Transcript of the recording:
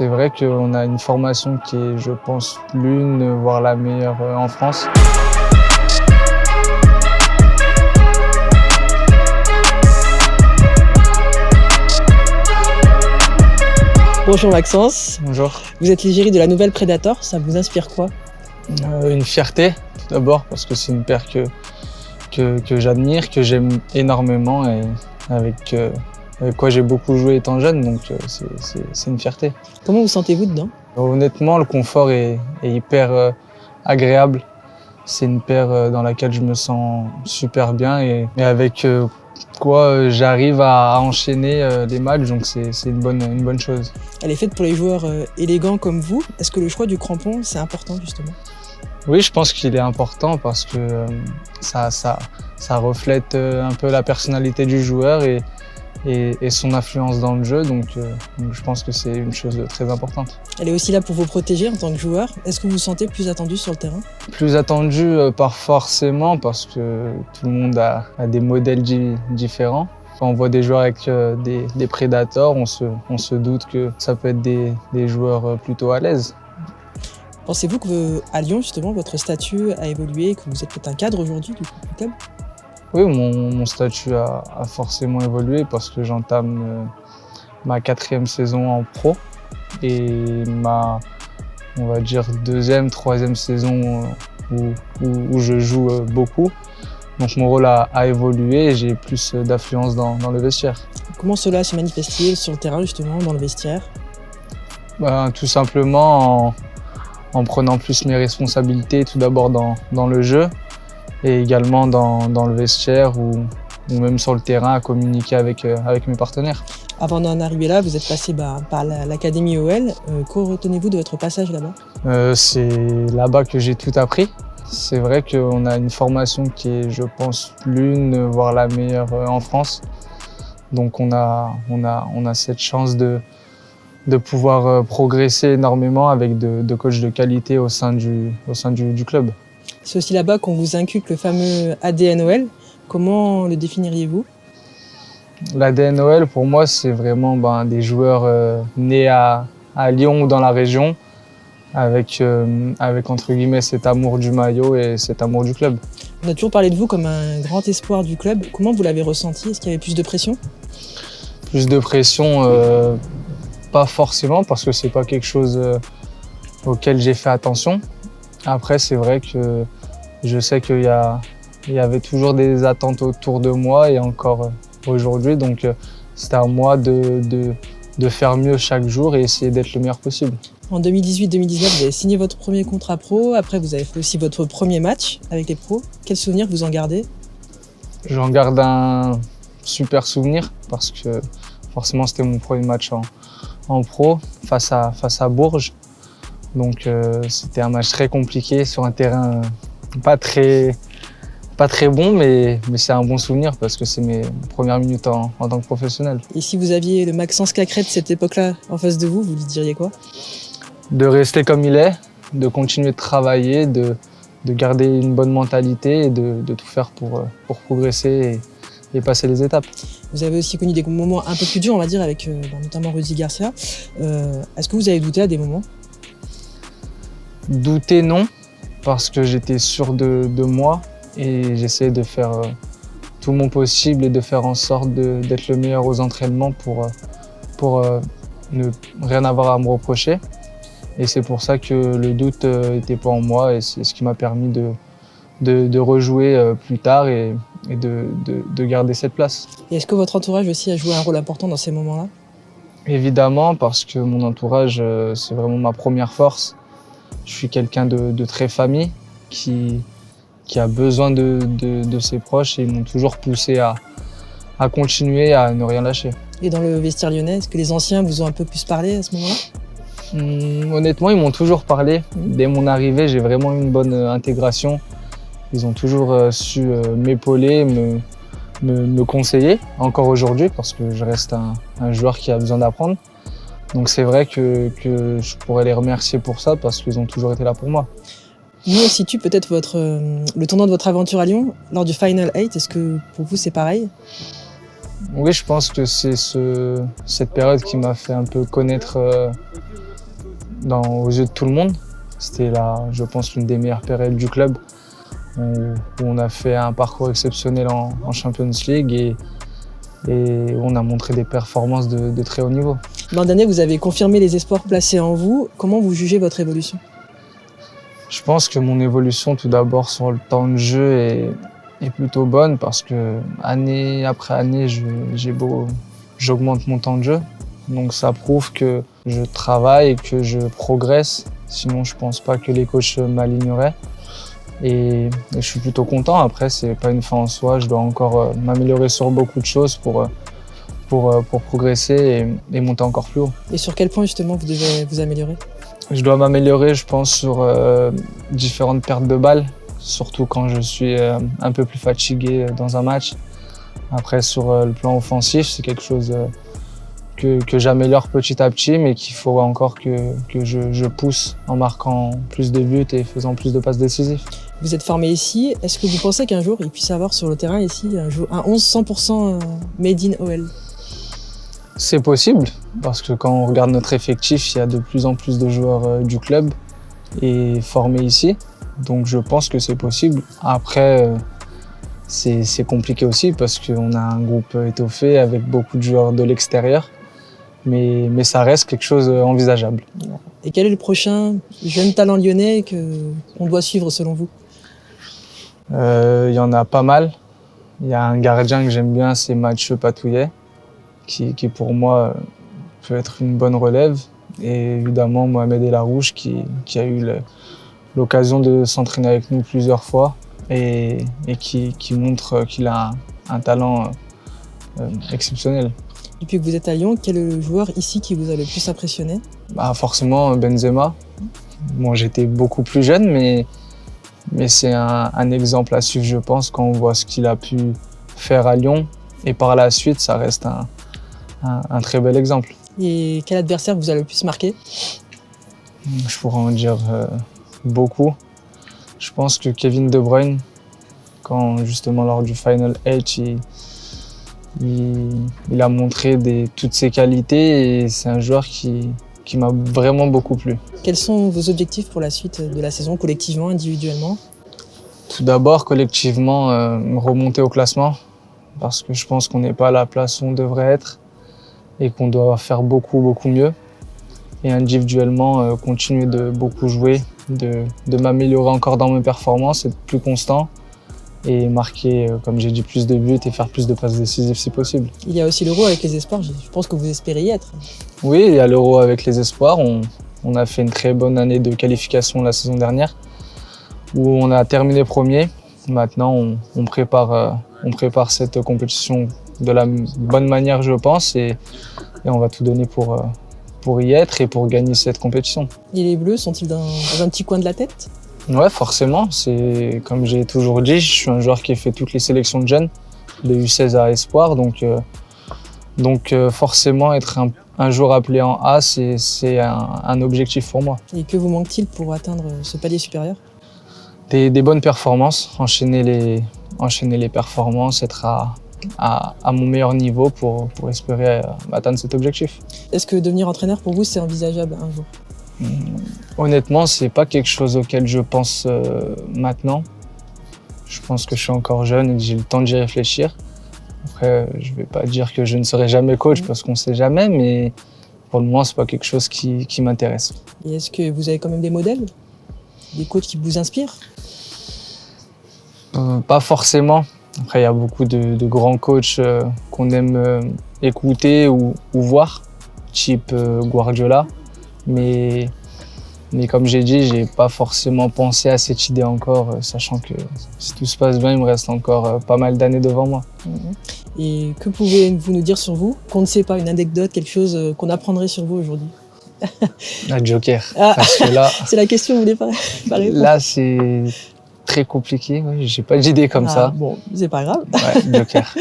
C'est vrai qu'on a une formation qui est, je pense, l'une, voire la meilleure en France. Bonjour Maxence. Bonjour. Vous êtes l'égérie de la nouvelle Predator, ça vous inspire quoi? Une fierté, tout d'abord, parce que c'est une paire que j'admire, que j'aime énormément et avec quoi j'ai beaucoup joué étant jeune, donc c'est une fierté. Comment vous sentez-vous dedans? Honnêtement, le confort est hyper agréable. C'est une paire dans laquelle je me sens super bien et avec quoi j'arrive à enchaîner les matchs, donc c'est une bonne chose. Elle est faite pour les joueurs élégants comme vous. Est-ce que le choix du crampon, c'est important justement? Oui, je pense qu'il est important parce que ça reflète un peu la personnalité du joueur et son influence dans le jeu, donc je pense que c'est une chose très importante. Elle est aussi là pour vous protéger en tant que joueur. Est-ce que vous vous sentez plus attendu sur le terrain? Plus attendu, pas forcément, parce que tout le monde a des modèles différents. Quand on voit des joueurs avec des Predators, on se doute que ça peut être des joueurs plutôt à l'aise. Pensez-vous qu'à Lyon, justement, votre statut a évolué, que vous êtes peut-être un cadre aujourd'hui du club? Oui, mon statut a forcément évolué parce que j'entame ma 4e saison en pro et ma, on va dire, 2e, 3e saison où je joue beaucoup. Donc mon rôle a évolué et j'ai plus d'affluence dans le vestiaire. Comment cela s'est manifesté sur le terrain, justement, dans le vestiaire? Tout simplement en prenant plus mes responsabilités, tout d'abord dans le jeu et également dans le vestiaire ou même sur le terrain à communiquer avec mes partenaires. Avant d'en arriver là, vous êtes passé par l'Académie OL. Que retenez-vous de votre passage là-bas? C'est là-bas que j'ai tout appris. C'est vrai qu'on a une formation qui est, je pense, l'une, voire la meilleure en France. Donc on a cette chance de pouvoir progresser énormément avec de coachs de qualité au sein du club. C'est aussi là-bas qu'on vous inculque le fameux ADN OL. Comment le définiriez-vous? L'ADN OL, pour moi, c'est vraiment des joueurs nés à Lyon ou dans la région, avec entre guillemets cet amour du maillot et cet amour du club. On a toujours parlé de vous comme un grand espoir du club. Comment vous l'avez ressenti? Est-ce qu'il y avait plus de pression? Plus de pression, pas forcément, parce que c'est pas quelque chose auquel j'ai fait attention. Après, c'est vrai que je sais qu'il y avait toujours des attentes autour de moi et encore aujourd'hui, donc c'était à moi de faire mieux chaque jour et essayer d'être le meilleur possible. En 2018-2019, vous avez signé votre premier contrat pro. Après, vous avez fait aussi votre premier match avec les pros. Quel souvenir vous en gardez? J'en garde un super souvenir parce que forcément c'était mon premier match en pro face à Bourges. Donc c'était un match très compliqué sur un terrain pas très bon, mais c'est un bon souvenir parce que c'est mes premières minutes en tant que professionnel. Et si vous aviez le Maxence Cacré de cette époque-là en face de vous, vous lui diriez quoi? De rester comme il est, de continuer de travailler, de garder une bonne mentalité et de tout faire pour progresser et passer les étapes. Vous avez aussi connu des moments un peu plus durs, on va dire, avec notamment Rudy Garcia. Est-ce que vous avez douté à des moments? Douter, non, parce que j'étais sûr de moi et j'essayais de faire tout mon possible et de faire en sorte d'être le meilleur aux entraînements pour ne rien avoir à me reprocher. Et c'est pour ça que le doute n'était pas en moi et c'est ce qui m'a permis de rejouer plus tard et de garder cette place. Et est-ce que votre entourage aussi a joué un rôle important dans ces moments-là? Évidemment, parce que mon entourage, c'est vraiment ma première force. Je suis quelqu'un de très famille qui a besoin de ses proches et ils m'ont toujours poussé à continuer, à ne rien lâcher. Et dans le vestiaire lyonnais, est-ce que les anciens vous ont un peu plus parlé à ce moment-là? Honnêtement, ils m'ont toujours parlé. Dès mon arrivée, j'ai vraiment eu une bonne intégration. Ils ont toujours su m'épauler, me conseiller, encore aujourd'hui, parce que je reste un joueur qui a besoin d'apprendre. Donc c'est vrai que je pourrais les remercier pour ça, parce qu'ils ont toujours été là pour moi. Nous, on situe peut-être le tournant de votre aventure à Lyon lors du Final 8. Est-ce que pour vous, c'est pareil? Oui, je pense que c'est cette période qui m'a fait un peu connaître aux yeux de tout le monde. C'était je pense, l'une des meilleures périodes du club où on a fait un parcours exceptionnel en Champions League et on a montré des performances de très haut niveau. L'an dernier, vous avez confirmé les espoirs placés en vous. Comment vous jugez votre évolution? Je pense que mon évolution, tout d'abord, sur le temps de jeu est plutôt bonne parce que année après année, j'augmente mon temps de jeu. Donc ça prouve que je travaille et que je progresse. Sinon, je pense pas que les coachs m'aligneraient. Et je suis plutôt content. Après, c'est pas une fin en soi. Je dois encore m'améliorer sur beaucoup de choses pour progresser et monter encore plus haut. Et sur quel point justement vous devez vous améliorer? Je dois m'améliorer, je pense, sur différentes pertes de balles, surtout quand je suis un peu plus fatigué dans un match. Après, sur le plan offensif, c'est quelque chose que j'améliore petit à petit, mais qu'il faut encore que je pousse en marquant plus de buts et faisant plus de passes décisives. Vous êtes formé ici. Est-ce que vous pensez qu'un jour, il puisse avoir sur le terrain ici un 11 100% made in OL? C'est possible, parce que quand on regarde notre effectif, il y a de plus en plus de joueurs du club et formés ici. Donc je pense que c'est possible. Après, c'est compliqué aussi parce qu'on a un groupe étoffé avec beaucoup de joueurs de l'extérieur. Mais ça reste quelque chose envisageable. Et quel est le prochain jeune talent lyonnais qu'on doit suivre selon vous? Il y en a pas mal. Il y a un gardien que j'aime bien, c'est Mathieu Patouillet, qui pour moi peut être une bonne relève. Et évidemment Mohamed Elarouche qui a eu l'occasion de s'entraîner avec nous plusieurs fois et qui montre qu'il a un talent exceptionnel. Depuis que vous êtes à Lyon, quel est le joueur ici qui vous a le plus impressionné? Forcément Benzema. Bon, j'étais beaucoup plus jeune, mais c'est un exemple à suivre, je pense, quand on voit ce qu'il a pu faire à Lyon. Et par la suite, ça reste un très bel exemple. Et quel adversaire vous a le plus marqué? Je pourrais en dire beaucoup. Je pense que Kevin De Bruyne, quand justement lors du Final 8, il a montré toutes ses qualités et c'est un joueur qui m'a vraiment beaucoup plu. Quels sont vos objectifs pour la suite de la saison, collectivement, individuellement? Tout d'abord, collectivement, remonter au classement parce que je pense qu'on n'est pas à la place où on devrait être et qu'on doit faire beaucoup, beaucoup mieux. Et individuellement, continuer de beaucoup jouer, de m'améliorer encore dans mes performances, être plus constant et marquer, comme j'ai dit, plus de buts et faire plus de passes décisives si possible. Il y a aussi l'Euro avec les espoirs, je pense que vous espérez y être. Oui, il y a l'Euro avec les espoirs. On a fait une très bonne année de qualification la saison dernière où on a terminé premier. Maintenant, on prépare cette compétition de la bonne manière, je pense, et on va tout donner pour y être et pour gagner cette compétition. Et les Bleus sont-ils dans un petit coin de la tête? Ouais, forcément. C'est comme j'ai toujours dit, je suis un joueur qui a fait toutes les sélections de jeunes, de U16 à Espoir, donc forcément être un jour appelé en A, c'est un objectif pour moi. Et que vous manque-t-il pour atteindre ce palier supérieur? Des bonnes performances, enchaîner les performances, être à mon meilleur niveau pour espérer atteindre cet objectif. Est-ce que devenir entraîneur pour vous, c'est envisageable un jour? Honnêtement, c'est pas quelque chose auquel je pense maintenant. Je pense que je suis encore jeune et que j'ai le temps d'y réfléchir. Après, je vais pas dire que je ne serai jamais coach parce qu'on sait jamais, mais pour le moment, c'est pas quelque chose qui m'intéresse. Et est-ce que vous avez quand même des modèles? Des coachs qui vous inspirent? Pas forcément. Après, il y a beaucoup de grands coachs qu'on aime écouter ou voir, type Guardiola. Mais comme j'ai dit, j'ai pas forcément pensé à cette idée encore, sachant que si tout se passe bien, il me reste encore pas mal d'années devant moi. Et que pouvez-vous nous dire sur vous, qu'on ne sait pas, une anecdote, quelque chose qu'on apprendrait sur vous aujourd'hui? La Joker. Ah. Parce que là, c'est la question, vous voulez pas répondre? Là, c'est très compliqué. Ouais, j'ai pas d'idée comme ça. Bon, c'est pas grave. Ouais, Joker.